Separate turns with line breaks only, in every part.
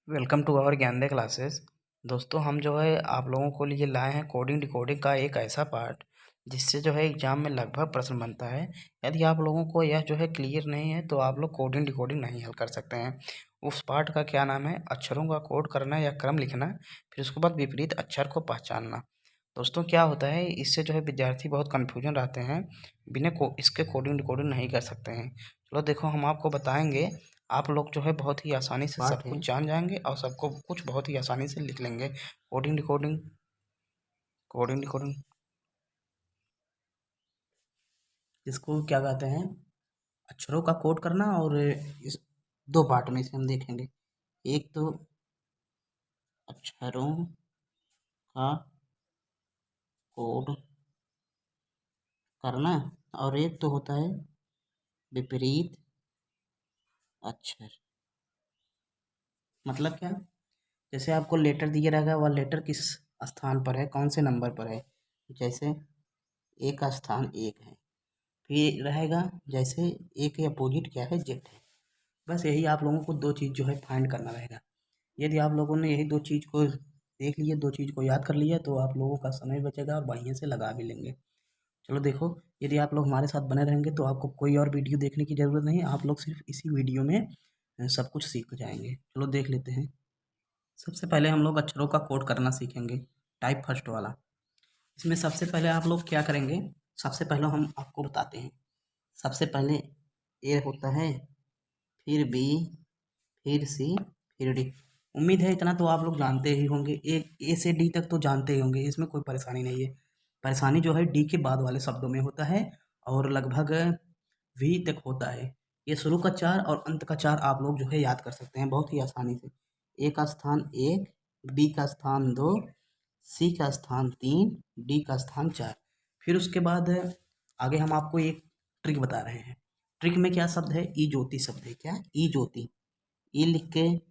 Welcome to our Gyande classes. दोस्तों हम जो है आप लोगों को लिए लाए हैं कोडिंग डिकोडिंग का एक ऐसा पार्ट जिससे जो है एग्जाम में लगभग प्रश्न बनता है। यदि आप लोगों को यह जो है क्लियर नहीं है तो आप लोग कोडिंग डिकोडिंग नहीं हल कर सकते हैं। उस पार्ट का क्या नाम है? अक्षरों का कोड करना या क्रम लिखना, फिर उसके बाद विपरीत अक्षर को पहचानना। दोस्तों क्या होता है, इससे जो है विद्यार्थी बहुत कन्फ्यूजन रहते हैं, बिना इसके कोडिंग डिकोडिंग नहीं कर सकते हैं। चलो देखो हम आपको बताएंगे, आप लोग जो है बहुत ही आसानी से सब कुछ जान जाएंगे और सबको कुछ बहुत ही आसानी से लिख लेंगे। कोडिंग डिकोडिंग कोडिंग डिकोडिंग इसको क्या कहते हैं? अक्षरों का कोड करना। और इस दो पार्ट में इसे हम देखेंगे। एक तो अक्षरों का कोड करना और एक तो होता है विपरीत अक्षर। मतलब क्या? जैसे आपको लेटर दिया रहेगा, वह लेटर किस स्थान पर है, कौन से नंबर पर है। जैसे ए का स्थान एक है, फिर रहेगा जैसे ए के अपोजिट क्या है, जेड है। बस यही आप लोगों को दो चीज़ जो है फाइंड करना रहेगा। यदि आप लोगों ने यही दो चीज़ को देख लिए, दो चीज़ को याद कर लिया, तो आप लोगों का समय बचेगा और बढ़िया से लगा भी लेंगे। चलो देखो, यदि आप लोग हमारे साथ बने रहेंगे तो आपको कोई और वीडियो देखने की ज़रूरत नहीं है, आप लोग सिर्फ इसी वीडियो में सब कुछ सीख जाएंगे। चलो देख लेते हैं। सबसे पहले हम लोग अक्षरों का कोड करना सीखेंगे, टाइप फर्स्ट वाला। इसमें सबसे पहले आप लोग क्या करेंगे? सबसे पहले हम आपको बताते हैं। सबसे पहले ए होता है, फिर बी, फिर सी, फिर डी। उम्मीद है इतना तो आप लोग जानते ही होंगे। ए से डी तक तो जानते ही होंगे, इसमें कोई परेशानी नहीं है। परेशानी जो है डी के बाद वाले शब्दों में होता है और लगभग वी तक होता है। ये शुरू का चार और अंत का चार आप लोग जो है याद कर सकते हैं बहुत ही आसानी से। ए का स्थान एक, बी का स्थान दो, सी का स्थान तीन, डी का स्थान चार। फिर उसके बाद आगे हम आपको एक ट्रिक बता रहे हैं। ट्रिक में क्या शब्द है? ई ज्योति शब्द है। क्या? ई ज्योति। ई लिख के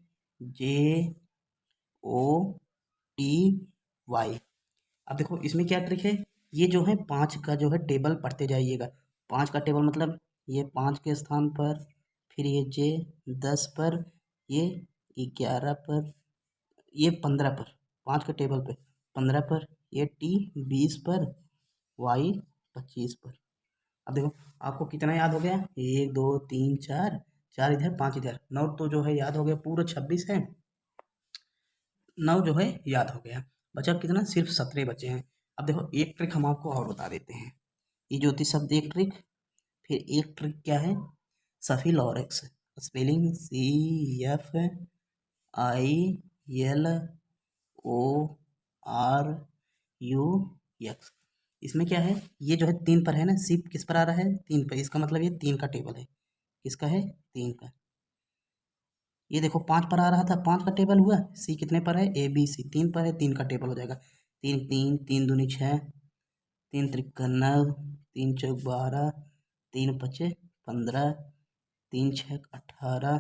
जे ओ टी वाई। अब देखो इसमें क्या ट्रिक है। ये जो है पाँच का जो है टेबल पढ़ते जाइएगा। पाँच का टेबल मतलब ये पाँच के स्थान पर, फिर ये जे 10 पर, ये 11 पर, ये 15 पर, पाँच के टेबल पे 15 पर, ये टी 20 पर, वाई 25 पर। अब देखो आपको कितना याद हो गया? एक दो तीन चार, चार इधर पाँच इधर, नौ तो जो है याद हो गया, पूरा 26 है। नौ जो है याद हो गया। बचा कितना? सिर्फ 17 बचे हैं। अब देखो एक ट्रिक हम आपको और बता देते हैं। ये ज्योति शब्द एक ट्रिक, फिर एक ट्रिक क्या है? सफी लॉरेक्स। Spelling CFILORUX। इसमें क्या है? ये जो है तीन पर है ना, सिप किस पर आ रहा है? तीन पर। इसका मतलब ये तीन का टेबल है। किसका है? तीन का। ये देखो पाँच पर आ रहा था, पाँच का टेबल हुआ। सी कितने पर है? ABC तीन पर है, तीन का टेबल हो जाएगा। तीन तीन, तीन दूनी छः, तीन त्रिका नौ, तीन चौक 12, तीन पचे 15, तीन छः 18,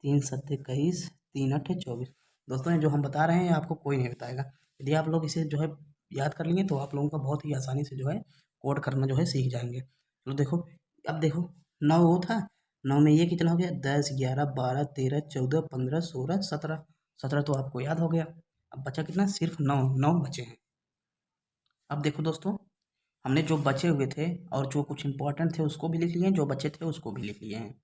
तीन सत्ते 21, तीन अट्ठे 24। दोस्तों ये जो हम बता रहे हैं आपको कोई नहीं बताएगा। यदि आप लोग इसे जो है याद कर लेंगे तो आप लोगों का बहुत ही आसानी से जो है कोड करना जो है सीख जाएंगे। तो देखो, अब देखो नौ वो था, नौ में ये कितना हो गया? 10 11 12 13 14 15 16 17। 17 तो आपको याद हो गया। अब बचा कितना? सिर्फ नौ। नौ बचे हैं। अब देखो दोस्तों, हमने जो बचे हुए थे और जो कुछ इंपॉर्टेंट थे उसको भी लिख लिए हैं, जो बचे थे उसको भी लिख लिए हैं।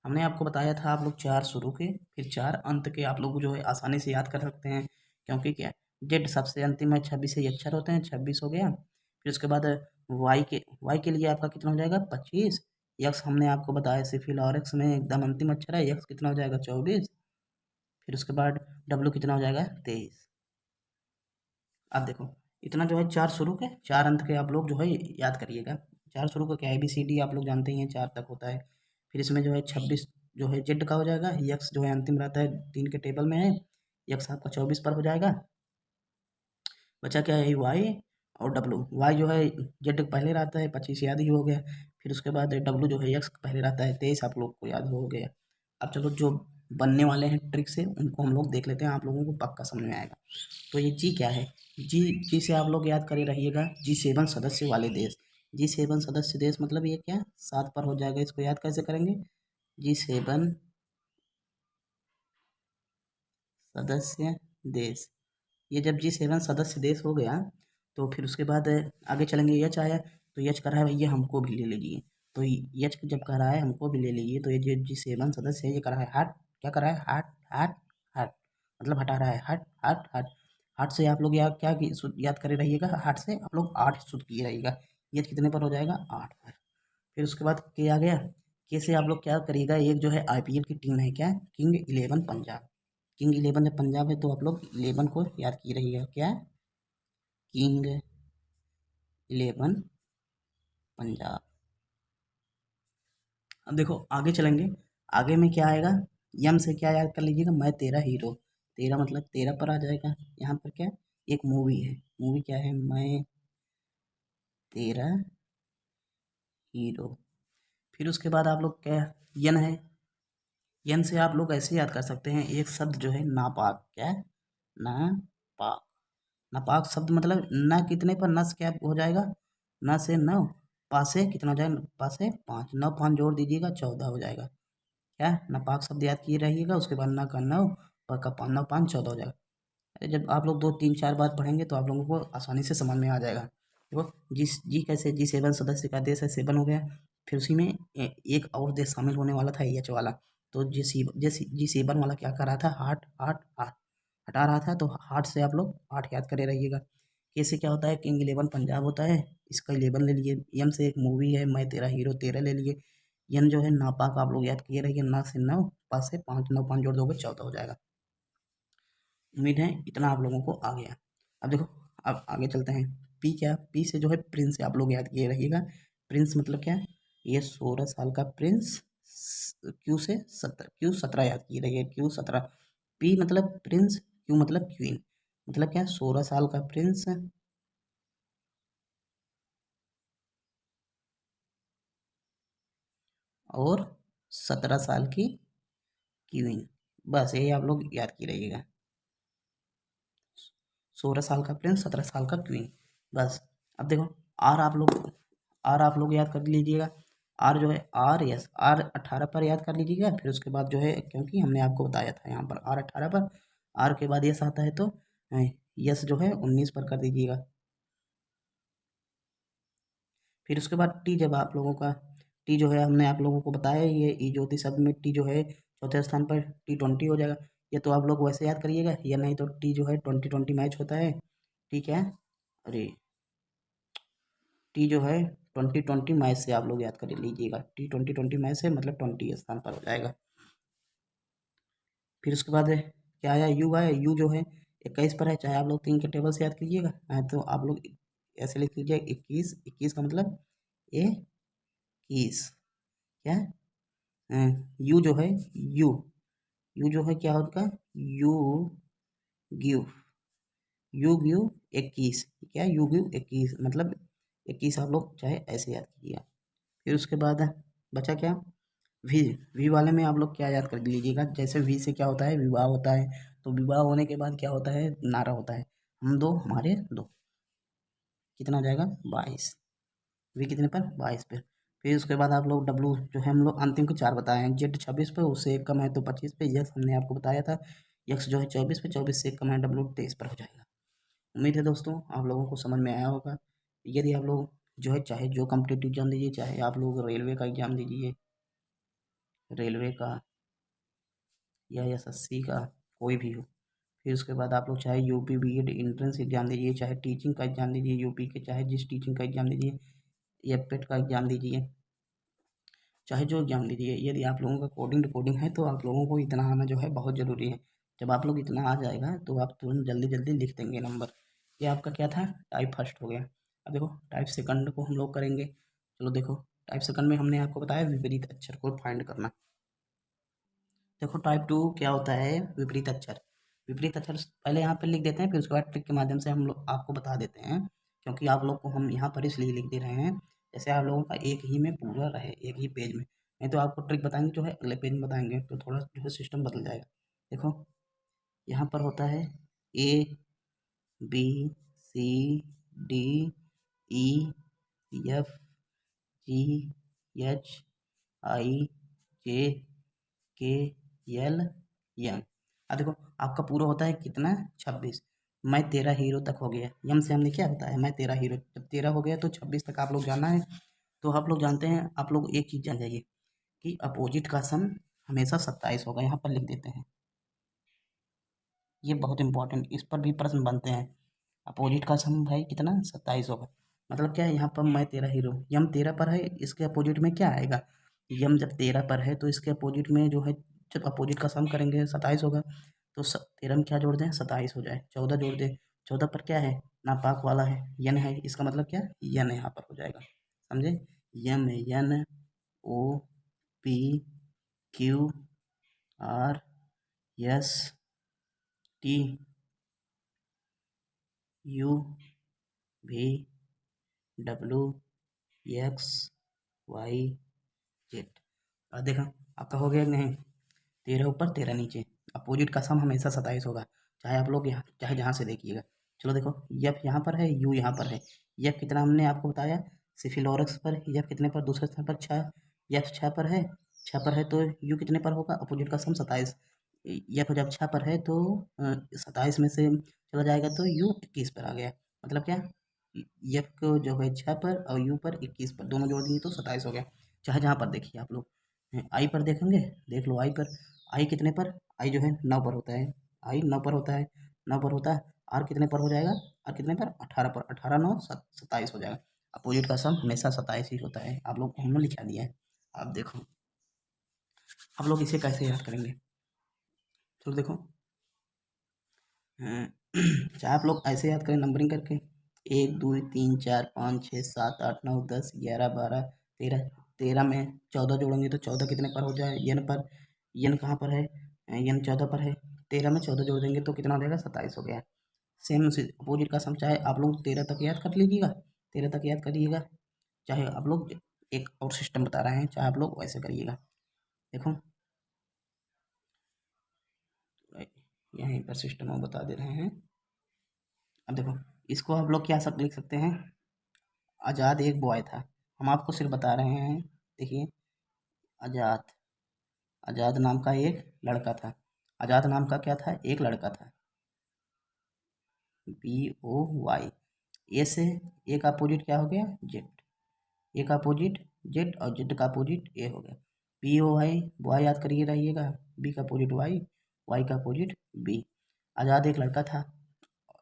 हमने आपको बताया था आप लोग चार शुरू के फिर चार अंत के आप लोग जो है आसानी से याद कर सकते हैं। क्योंकि क्या? जेड सबसे अंतिम है, 26 ही अक्षर होते हैं, 26 हो गया। फिर उसके बाद वाई के लिए आपका कितना हो जाएगा? 25। यक्स हमने आपको बताया सिफिल और एक्स में एकदम अंतिम अक्षर है, यक्स कितना हो जाएगा? 24। फिर उसके बाद डब्लू कितना हो जाएगा? 23। अब देखो इतना जो है चार शुरू के चार अंत के आप लोग जो है याद करिएगा। चार शुरू का क्या है? ABCD आप लोग जानते ही हैं, चार तक होता है। फिर इसमें जो है 26 जो है जेड का हो जाएगा, यक्स जो है अंतिम रहता है, तीन के टेबल में है, यक्स आपका 24 पर हो जाएगा। बचा क्या है? वाई और डब्लू। वाई जो है जेड पहले रहता है, 25 याद ही हो गया। फिर उसके बाद डब्लू जो है यक्स पहले रहता है, 23 आप लोग को याद हो गया। अब चलो जो बनने वाले हैं ट्रिक से उनको हम लोग देख लेते हैं, आप लोगों को पक्का समझ में आएगा। तो ये जी क्या है? जी, जी से आप लोग याद करे रहिएगा, G7 सदस्य वाले देश। G7 सदस्य देश मतलब ये क्या? 7 पर हो जाएगा। इसको याद कैसे करेंगे? G7 सदस्य देश। ये जब G7 सदस्य देश हो गया तो फिर उसके बाद आगे चलेंगे। यच आया तो यच कह रहा है ये हमको भी ले लीजिए। तो यच जब कह रहा है हमको भी ले लीजिए तो ये जो G7 सदस्य है ये कह रहा है हट। क्या कर रहा है? हट हट हट, मतलब हटा रहा है। हट हट हट। हट से आप लोग याद याद करे रहिएगा। हट से आप लोग 8 सूत्र किए रहिएगा। ये कितने पर हो जाएगा? 8 पर। फिर उसके बाद के आ गया। के से आप लोग क्या करिएगा, एक जो है IPL की टीम है क्या, किंग 11 पंजाब। किंग 11 जब पंजाब है तो आप लोग 11 को याद किए रहिएगा। क्या? किंग 11 पंजाब। अब देखो आगे चलेंगे। आगे में क्या आएगा? यम से क्या याद कर लीजिएगा? मैं तेरा हीरो। तेरा मतलब 13 पर आ जाएगा। यहाँ पर क्या? एक मूवी है। मूवी क्या है? मैं तेरा हीरो। फिर उसके बाद आप लोग क्या, यन है। यन से आप लोग ऐसे याद कर सकते हैं, एक शब्द जो है नापाक। क्या है? नापाक। नापाक शब्द मतलब न कितने पर, न से क्या हो जाएगा? न से 9, पा से कितना हो जाएगा? पा से 5, 9 5 जोड़ दीजिएगा 14 हो जाएगा। क्या? नापाक शब्द याद किए रहिएगा। उसके बाद न का 9, प का 5, 9 5 14 हो जाएगा। अरे जब आप लोग 2 3 4 बार पढ़ेंगे तो आप लोगों को आसानी से समझ में आ जाएगा। देखो जी कैसे G7 सदस्य का देश है, 7 हो गया। फिर उसी में एक और देश शामिल होने वाला था, एच वाला। तो G7 वाला क्या कर रहा था? हार्ट हार्ट हार्ट हटा रहा था। तो हार्ट से आप लोग 8 याद करे रहिएगा। के से क्या होता है? किंग 11 पंजाब होता है। इसका 11 ले लिए। एम से एक मूवी है मैं तेरा हीरो, 13 ले लिए। एन जो है नापाक आप लोग याद किए रहिए। ना से 9, पा से 5, 9 5 जोड़ दोगे 14 हो जाएगा। उम्मीद है इतना आप लोगों को आ गया। अब देखो, अब आगे चलते हैं। पी क्या? पी से जो है प्रिंस आप लोग याद किए रहिएगा। प्रिंस मतलब क्या है? ये 16 साल का प्रिंस। क्यू से 17, Q17 याद किए रहिए। Q17। पी मतलब प्रिंस, क्यू मतलब क्वीन। मतलब क्या? 16 साल का प्रिंस और 17 साल की क्वीन। बस यही आप लोग याद किए रहिएगा। 16 साल का प्रिंस, 17 साल का क्वीन। बस। अब देखो आर आप लोग याद कर लीजिएगा। आर जो है आर, यस आर 18 पर याद कर लीजिएगा। फिर उसके बाद जो है, क्योंकि हमने आपको बताया था यहाँ पर आर 18 पर। आर के बाद यस आता है तो यस जो है 19 पर कर दीजिएगा। फिर उसके बाद टी, जब आप लोगों का टी जो है हमने आप लोगों को बताया, ये ई ज्योति शब्द में टी जो है चौथे स्थान पर T20 हो जाएगा। ये तो आप लोग वैसे याद करिएगा, या नहीं तो टी जो है 2020 मैच होता है। ठीक है। अरे टी जो है 2020 मैच से आप लोग याद कर लीजिएगा। टी 2020 मैच से मतलब 20 स्थान पर हो जाएगा। फिर उसके बाद क्या आया? यू आया। यू जो है 21 पर है। चाहे आप लोग 3 के टेबल से याद कीजिएगा, तो आप लोग ऐसे लिख लीजिए 21। 21 का मतलब 21। क्या? यू जो है यू यू जो है क्या होगा? You give. You give 21। क्या? यू गिव 21 मतलब 21 आप लोग चाहे ऐसे याद कीजिएगा। फिर उसके बाद बचा क्या? वी। वी वाले में आप लोग क्या याद कर लीजिएगा? जैसे वी से क्या होता है? विवाह होता है। तो विवाह होने के बाद क्या होता है? नारा होता है, हम दो हमारे दो। कितना हो जाएगा? 22। वी कितने पर? 22 पे। फिर उसके बाद आप लोग डब्लू जो है हम लोग अंतिम के 4 बताए हैं। जेड 26 पे, उससे एक कम है तो 25 पे। यस हमने आपको बताया था। यक्स जो है 24 पे, 24 से एक कम है। डब्लू 23 पर हो जाएगा। उम्मीद है दोस्तों आप लोगों को समझ में आया होगा। यदि आप लोग जो है चाहे जो कॉम्पिटिटिव एग्जाम दीजिए, चाहे आप लोग रेलवे का एग्जाम दीजिए, रेलवे का या एसएससी का, कोई भी हो। फिर उसके बाद आप लोग चाहे यूपी बीएड एंट्रेंस एग्जाम दीजिए, चाहे टीचिंग का एग्जाम दीजिए यूपी के, चाहे जिस टीचिंग का एग्जाम दीजिए, या पेट का एग्जाम दीजिए, चाहे जो एग्जाम दीजिए, यदि आप लोगों का कोडिंग रिकॉर्डिंग है तो आप लोगों को इतना आना जो है बहुत ज़रूरी है। जब आप लोग इतना आ जाएगा तो आप तुरंत जल्दी जल्दी लिख देंगे नंबर। ये आपका क्या था? टाइप फर्स्ट हो गया। अब देखो टाइप सेकंड को हम लोग करेंगे। चलो देखो, टाइप सेकंड में हमने आपको बताया विपरीत अक्षर को फाइंड करना। देखो टाइप 2 क्या होता है? विपरीत अक्षर। विपरीत अक्षर पहले यहाँ पे लिख देते हैं, फिर उसके बाद ट्रिक के माध्यम से हम लोग आपको बता देते हैं। क्योंकि आप लोग को हम यहाँ पर इसलिए लिख दे रहे हैं, जैसे आप लोगों का एक ही में पूरा रहे, एक ही पेज में। नहीं तो आपको ट्रिक बताएंगे जो है अगले पेज में बताएंगे, तो थोड़ा जो है सिस्टम बदल जाएगा। देखो यहाँ पर होता है ABCDEFGHIJKL M। अब देखो आपका पूरा होता है कितना, 26। मैं तेरा हीरो तक हो गया, यम से हमने क्या बताया, मैं तेरा हीरो, जब 13 हो गया तो 26 तक आप लोग जाना है। तो आप लोग जानते हैं, आप लोग एक चीज़ जान जाइए कि अपोजिट का सम हमेशा 27 होगा, यहाँ पर लिख देते हैं। ये बहुत इंपॉर्टेंट, इस पर भी प्रश्न बनते हैं। अपोजिट का सम भाई कितना, 27 होगा। मतलब क्या है, यहाँ पर मैं तेरा हीरो, यम 13 पर है, इसके अपोजिट में क्या आएगा, यम जब 13 पर है तो इसके अपोजिट में जो है, जब अपोजिट का सम करेंगे 27 होगा। तो 13 में क्या जोड़ दें, 27 हो जाए, 14 जोड़ दें, 14 पर क्या है, नापाक वाला है, यन है, इसका मतलब क्या, यन यहाँ पर हो जाएगा, समझे। यम है, N, O, P, Q, R, S, T, U, V, W, X, Y, Z. और देखा, आपका हो गया कि नहीं, 13 ऊपर 13 नीचे। अपोजिट का सम हमेशा 27 होगा, चाहे आप लोग यहाँ, चाहे जहाँ से देखिएगा। चलो देखो, यफ यहाँ पर है, यू यहाँ पर है। यफ कितना हमने आपको बताया, सिफिलोरक्स पर यफ कितने पर, दूसरे स्थान पर 6, यफ 6 पर है, 6 पर है तो यू कितने पर होगा, अपोजिट का सम 27। यफ जब 6 पर है तो 27 में से चला जाएगा तो यू 21 पर आ गया। मतलब क्या, यफ को जो है 6 पर और यू पर 21 पर, दोनों जोड़ दिए तो 27 हो गया। चाहे जहाँ पर देखिए आप लोग, आई पर देखेंगे, देख लो आई पर, आई कितने पर, आई जो है 9 पर होता है, आई 9 पर होता है, 9 पर होता है। आर कितने पर हो जाएगा, आर कितने पर, 18 पर, 18 9 27 हो जाएगा। अपोजिट का सम हमेशा 27 ही होता है, आप लोग को हमने लिखा दिया है। आप देखो, आप लोग इसे कैसे याद करेंगे। चलो देखो, चाहे आप लोग ऐसे याद करें नंबरिंग करके, 1 2 3 4 5 6 7 8 9 10 11 12 13, 13 में 14 जोड़ेंगे तो 14 कितने पर हो जाए, यन पर, यन कहाँ पर है, यन 14 पर है, 13 में 14 जोड़ देंगे तो कितना हो जाएगा, 27 हो गया। सेम उसी अपोजिट का सम, चाहे आप लोग 13 तक याद कर लीजिएगा, 13 तक याद करिएगा, चाहे आप लोग एक और सिस्टम बता रहे हैं, चाहे आप लोग वैसे करिएगा। देखो, यहीं पर सिस्टम हम बता दे रहे हैं। अब देखो, इसको आप लोग क्या सब लिख सकते हैं, आज़ाद एक बॉय था, हम आपको सिर्फ बता रहे हैं। देखिए, आज़ाद, आज़ाद नाम का एक लड़का था, आज़ाद नाम का क्या था, एक लड़का था, बी ओ वाई। ए से, ए का अपोजिट क्या हो गया, जेड, ए का अपोजिट जेड और जेड का अपोजिट ए हो गया। बी ओ वाई, वाई याद करिए रहिएगा, बी का अपोजिट वाई, वाई का अपोजिट बी। आज़ाद एक लड़का था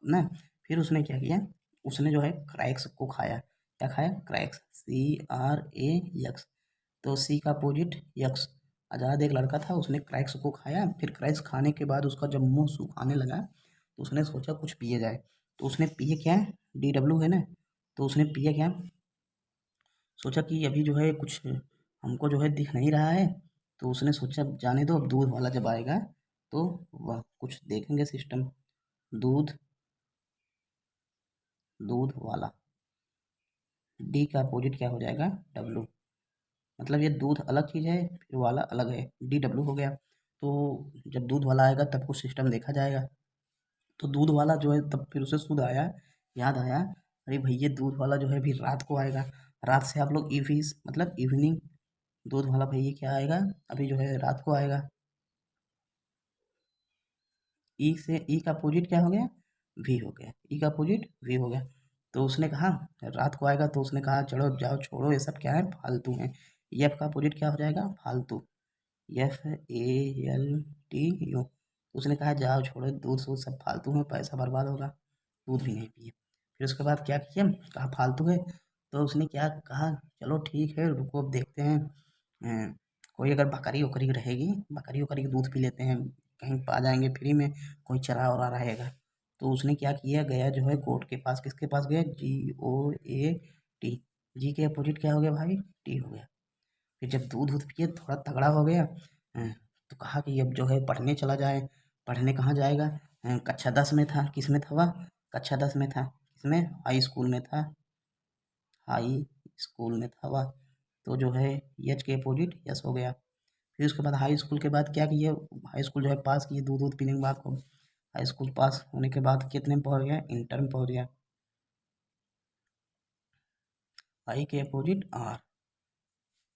ना, फिर उसने क्या किया, उसने जो है क्रैक्स को खाया, क्या खाया, क्रैक्स, CRAX। तो सी का अपोजिट यक्स। आज़ाद एक लड़का था, उसने क्रैक्स को खाया, फिर क्रैक्स खाने के बाद उसका जब मुंह सुखाने लगा तो उसने सोचा कुछ पिए जाए, तो उसने पिए क्या, DW है ना, तो उसने पिए क्या, सोचा कि अभी जो है कुछ हमको जो है दिख नहीं रहा है, तो उसने सोचा जाने दो, अब दूध वाला जब आएगा तो वह कुछ देखेंगे सिस्टम। दूध, दूध वाला, डी का अपोजिट क्या हो जाएगा, डब्लू। मतलब ये दूध अलग चीज़ है, फिर वाला अलग है, DW हो गया। तो जब दूध वाला आएगा तब कुछ सिस्टम देखा जाएगा। तो दूध वाला जो है तब फिर उसे सुध आया, याद आया, अरे भैया दूध वाला जो है अभी रात को आएगा, रात से आप लोग इविस मतलब इवनिंग, दूध वाला भैया क्या आएगा, अभी जो है रात को आएगा। ई से, ई का अपोजिट क्या हो गया, वी हो गया, ई का अपोजिट वी हो गया। तो उसने कहा रात को आएगा, तो उसने कहा चलो जाओ छोड़ो ये सब क्या है, फालतू है। एफ का अपोजिट क्या हो जाएगा, फालतू, FALTU। उसने कहा जाओ छोड़ो, दूध सूध सब फालतू है, पैसा बर्बाद होगा, दूध भी नहीं पिए। फिर उसके बाद क्या किया, कहा फालतू है, तो उसने क्या कहा, चलो ठीक है रुको अब देखते हैं, अ, कोई अगर बकरी वकरी रहेगी, बकरी वकरी का दूध पी लेते हैं, कहीं पा जाएंगे फ्री में, कोई चरा वरा रहेगा। तो उसने क्या किया, गया जो है गोट के पास, किसके पास गया, GOAT, जी के अपोजिट क्या हो गया भाई, टी हो गया। फिर जब दूध वूध पिए थोड़ा तगड़ा हो गया, तो कहा कि अब जो है पढ़ने चला जाए। पढ़ने कहाँ जाएगा, कक्षा 10 में था, किस में था वह, कक्षा 10 में था, किसमें, हाई स्कूल में था, हाई स्कूल में था वह। तो जो है एच के अपोजिट यस हो गया। फिर उसके बाद हाई स्कूल के बाद क्या किए, हाई स्कूल जो है पास किए, दूध दूध पीने के बाद को, हाई स्कूल पास होने के बाद कितने में पहुँच गया, इंटर में पहुँच गया। आई के अपोजिट आर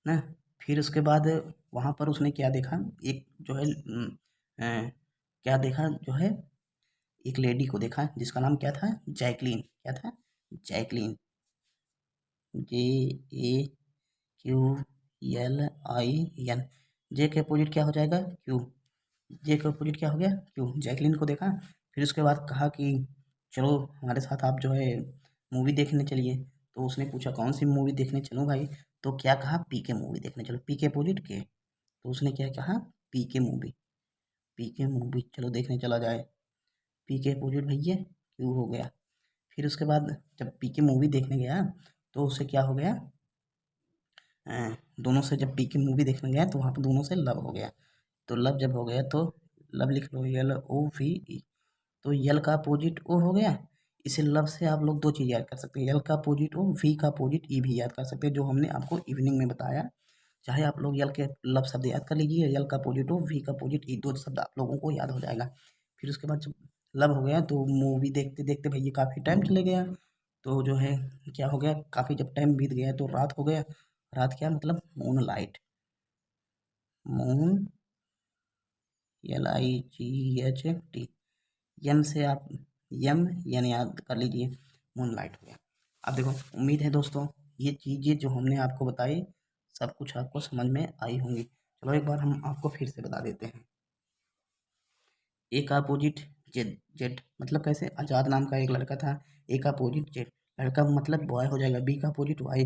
ना। फिर उसके बाद वहाँ पर उसने क्या देखा, एक जो है क्या देखा जो है, एक लेडी को देखा जिसका नाम क्या था, जैकलीन। क्या था? Jacqueline. J A Q L I N. J के अपोजिट क्या हो जाएगा? क्यू। जे का अपोजिट क्या हो गया? क्यू। जैकलीन को देखा। फिर उसके बाद कहा कि चलो हमारे साथ आप जो है मूवी देखने चलिए। तो उसने पूछा कौन सी मूवी देखने चलूँ भाई? तो क्या कहा? पीके मूवी देखने चलो। पी के अपोजिट के। तो उसने क्या कहा? पीके मूवी। पीके मूवी चलो देखने चला जाए। पीके अपोजिट भैया क्यू हो गया। फिर उसके बाद जब पीके मूवी देखने गया तो उसे क्या हो गया? दोनों से जब पीके मूवी देखने गया तो वहाँ पर दोनों से लव हो गया। तो लव जब हो गया तो लव लिख लो, LOVE। तो यल का अपोजिट ओ हो गया। इसे लव से आप लोग दो चीज़ याद कर सकते हैं, यल का अपोजिट ओ, वी का अपोजिट ई भी याद कर सकते हैं, जो हमने आपको इवनिंग में बताया। चाहे आप लोग यल के लव शब्द याद कर लीजिए, यल का अपोजिट ओ, वी का अपोजिट ई, दो शब्द आप लोगों को याद हो जाएगा। फिर उसके बाद जब लव हो गया तो मूवी देखते देखते भैया काफ़ी टाइम चले गया। तो जो है क्या हो गया, काफ़ी जब टाइम बीत गया तो रात हो गया। रात क्या मतलब? Moon light. Moon, LIGHT। यम से आप यम यानी याद कर लीजिए, मूनलाइट हो गया। अब देखो, उम्मीद है दोस्तों ये चीज़ें जो हमने आपको बताई सब कुछ आपको समझ में आई होंगी। चलो एक बार हम आपको फिर से बता देते हैं। ए का अपोजिट जेड। जेड मतलब कैसे? आज़ाद नाम का एक लड़का था। ए का अपोजिट जेड, लड़का मतलब बॉय हो जाएगा। बी का अपोजिट वाई,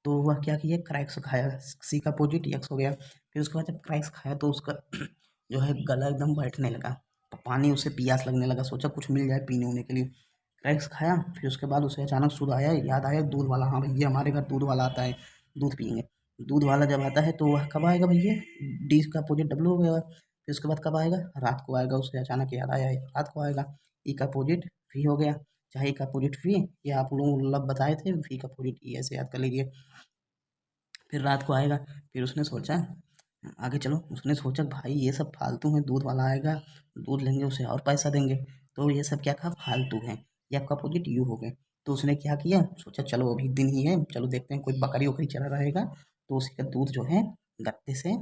तो वह क्या किया? क्रैक्स खाया। सी का अपोजिट यक्स हो गया। फिर उसके बाद जब क्रैक्स खाया तो उसका जो है गला एकदम बैठने लगा। पानी, उसे प्यास लगने लगा, सोचा कुछ मिल जाए पीने ऊने के लिए। क्रैक्स खाया। फिर उसके बाद उसे अचानक सुध आया, याद आया दूध वाला। हाँ भैया हमारे घर दूध वाला आता है, दूध पियेंगे। दूध वाला जब आता है तो वह कब आएगा भैया? डी का अपोजिट डब्लू हो गया। फिर उसके बाद कब आएगा? रात को आएगा। उसे अचानक याद आया रात को आएगा। ई का अपोजिट वी हो गया। चाहे ई का अपोजिट वी, ये आप लोग लब बताए थे, वी का अपोजिट ई, ऐसे याद कर लीजिए। फिर रात को आएगा। फिर उसने सोचा आगे चलो, उसने सोचा भाई ये सब फालतू है, दूध वाला आएगा, दूध लेंगे उसे और पैसा देंगे, तो ये सब क्या था? फालतू है। ये आपका अपोजिट यू हो गए। तो उसने क्या किया? सोचा चलो अभी दिन ही है, चलो देखते हैं कोई बकरी वकरी चला रहेगा तो उसी का दूध जो है गत्ते से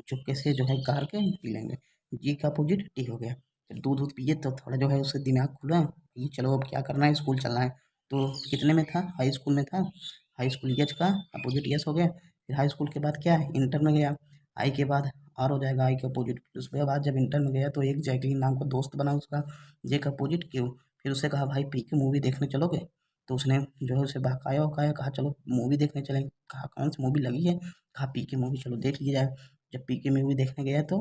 चुपके से जो है गार के पी लेंगे। जी का अपोजिट टी हो गया। जब दूध दूध पिए तो थोड़ा जो है उससे दिमाग खुला, ये चलो अब क्या करना है, स्कूल चलना है। तो कितने में था? हाई स्कूल में था। हाई स्कूल यच का अपोजिट यस हो गया। फिर हाई स्कूल के बाद क्या है? इंटर में गया। आई के बाद आर हो जाएगा, आई के अपोजिट। फिर उसके बाद जब इंटर में गया तो एक जैकलीन नाम का दोस्त बना उसका, जे का अपोजिट क्यू। फिर उसे कहा भाई पी की मूवी देखने चलोगे? तो उसने जो है उसे बहकाया वहकाया, कहा चलो मूवी देखने चलेंगे। कहा कौन सी मूवी लगी है? कहा पी की मूवी, चलो देख लिया जाए। जब पी की मूवी देखने गया तो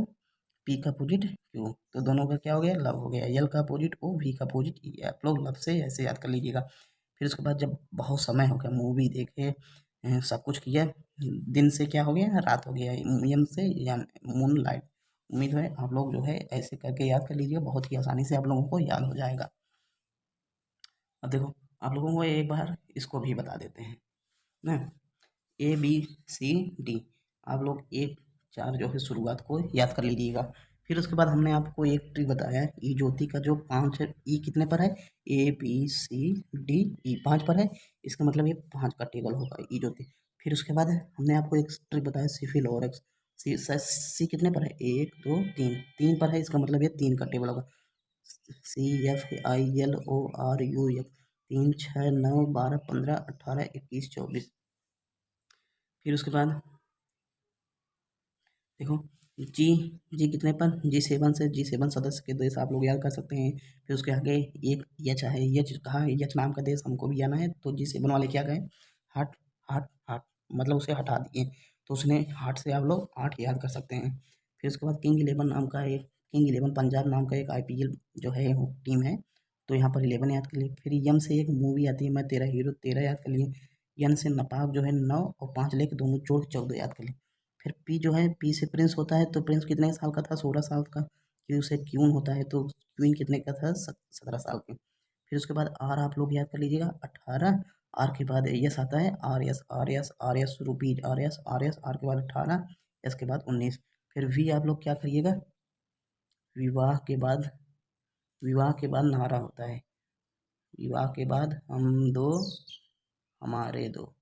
पी का अपोजिट क्यू, तो दोनों का क्या हो गया? लव हो गया। यल का अपोजिट ओ, वी का अपोजिट ई, आप लोग लव से ऐसे याद कर लीजिएगा। फिर उसके बाद जब बहुत समय हो गया मूवी देखे, सब कुछ किया, दिन से क्या हो गया? रात हो गया। यम से या मून लाइट। उम्मीद है आप लोग जो है ऐसे करके याद कर लीजिए, बहुत ही आसानी से आप लोगों को याद हो जाएगा। अब देखो, आप लोगों को एक बार इसको भी बता देते हैं ना, ABCD। आप लोग एक चार जो है शुरुआत को याद कर लीजिएगा। फिर उसके बाद हमने आपको एक ट्रिक बताया, ई ज्योति का जो पाँच है, ई कितने पर है? ABCDE पाँच पर है। इसका मतलब ये पाँच का टेबल होगा ई ज्योति। फिर उसके बाद हमने आपको एक ट्रिक बताया, सिफिल और एक्स। सी कितने पर है? एक दो तीन, तीन पर है, इसका मतलब ये तीन का टेबल होगा। CFILORUF, तीन छः नौ 12 15 18 21 24। फिर उसके बाद देखो, जी, जी कितने पर? G7 से, G7 सदस्य के देश आप लोग याद कर सकते हैं। फिर उसके आगे एक यच है, यच कहा, यच नाम का देश हमको भी जाना है, तो G7 वाले क्या गए? हार्ट, हार्ट, हार्ट, मतलब उसे हटा दिए। तो उसने हार्ट से आप लोग 8 याद कर सकते हैं। फिर उसके बाद किंग 11 नाम का एक, किंग 11 पंजाब नाम का एक IPL जो है वो टीम है, तो यहाँ पर 11 याद कर लिए। फिर यम से एक मूवी आती है, मैं तेरा हीरो, 13 याद कर लिए। यन से नपाक जो है 9 और 5 लेके दोनों जोड़ 14 याद कर लिए। फिर पी जो है, पी से प्रिंस होता है, तो प्रिंस कितने साल का था? 16 साल का। क्यू से क्यून होता है, तो क्वीन कितने का था? 17 साल की। फिर उसके बाद आर आप लोग याद कर लीजिएगा, 18। आर के बाद यस आता है, आर एस रुपीज, आर के बाद 18, एस के बाद 19। फिर वी आप लोग क्या करिएगा? विवाह के बाद, विवाह के बाद नारा होता है, विवाह के बाद हम दो हमारे दो,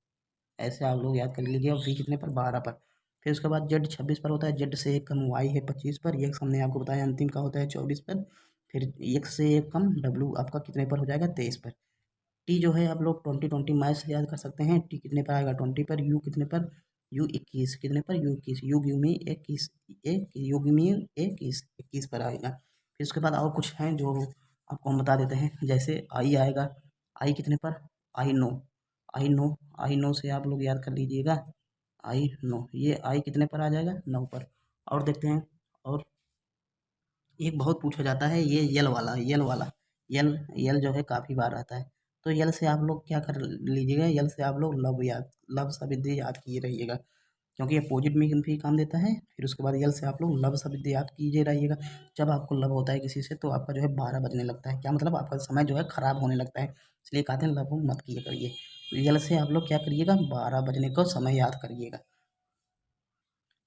ऐसे आप लोग याद कर लीजिए। और वी कितने पर? 12 पर। फिर उसके बाद जेड 26 पर होता है, जेड से एक कम वाई है 25 पर, एक्स हमने आपको बताया अंतिम का होता है 24 पर, फिर एक्स से एक कम डब्लू आपका कितने पर हो जाएगा 23 पर। टी जो है आप लोग 20 मैथ से याद कर सकते हैं, टी कितने पर आएगा 20 पर, यू कितने पर, यू 21 कितने पर, यू 21, यू गिव मी 21, एक यू गिव मी 21 पर आएगा। फिर उसके बाद और कुछ हैं जो आपको हम बता देते हैं, जैसे आई आएगा, आई कितने पर, I know, I know, I know से आप लोग याद कर लीजिएगा, आई नो, ये आई कितने पर आ जाएगा 9 पर। और देखते हैं, और एक बहुत पूछा जाता है ये यल वाला, यल वाला, यल यल जो है काफ़ी बार आता है, तो यल से आप लोग क्या कर लीजिएगा, यल से आप लोग लव शब्द याद किए रहिएगा, क्योंकि अपोजिट में भी काम देता है। फिर उसके बाद यल से आप लोग लव शब्द याद कीजिए रहिएगा। जब आपको लव होता है किसी से तो आपका जो है 12 बजने लगता है, क्या मतलब आपका समय जो है खराब होने लगता है, इसलिए कहते हैं लव मत किया करिए। तो यल से आप लोग क्या करिएगा, 12 बजने को समय याद करिएगा।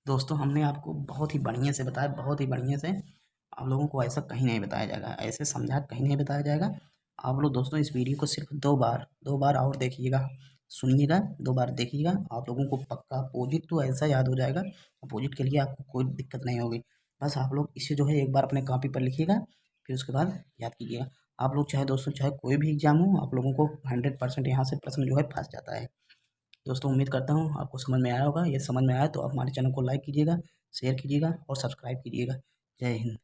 दोस्तों हमने आपको बहुत ही बढ़िया से बताया, बहुत ही बढ़िया से, आप लोगों को ऐसा कहीं नहीं बताया जाएगा, ऐसे समझा कहीं नहीं बताया जाएगा। आप लोग दोस्तों इस वीडियो को सिर्फ 2 बार और देखिएगा, सुनिएगा, 2 बार देखिएगा, आप लोगों को पक्का अपोजिट तो ऐसा याद हो जाएगा, अपोजिट के लिए आपको कोई दिक्कत नहीं होगी। बस आप लोग इसे जो है एक बार अपने कॉपी पर लिखिएगा, फिर उसके बाद याद कीजिएगा। आप लोग चाहे दोस्तों चाहे कोई भी एग्जाम हो, आप लोगों को 100% यहाँ से प्रश्न जो है फंस जाता है। दोस्तों उम्मीद करता हूँ आपको समझ में आया होगा, ये समझ में आया तो आप हमारे चैनल को लाइक कीजिएगा, शेयर कीजिएगा और सब्सक्राइब कीजिएगा। जय हिंद।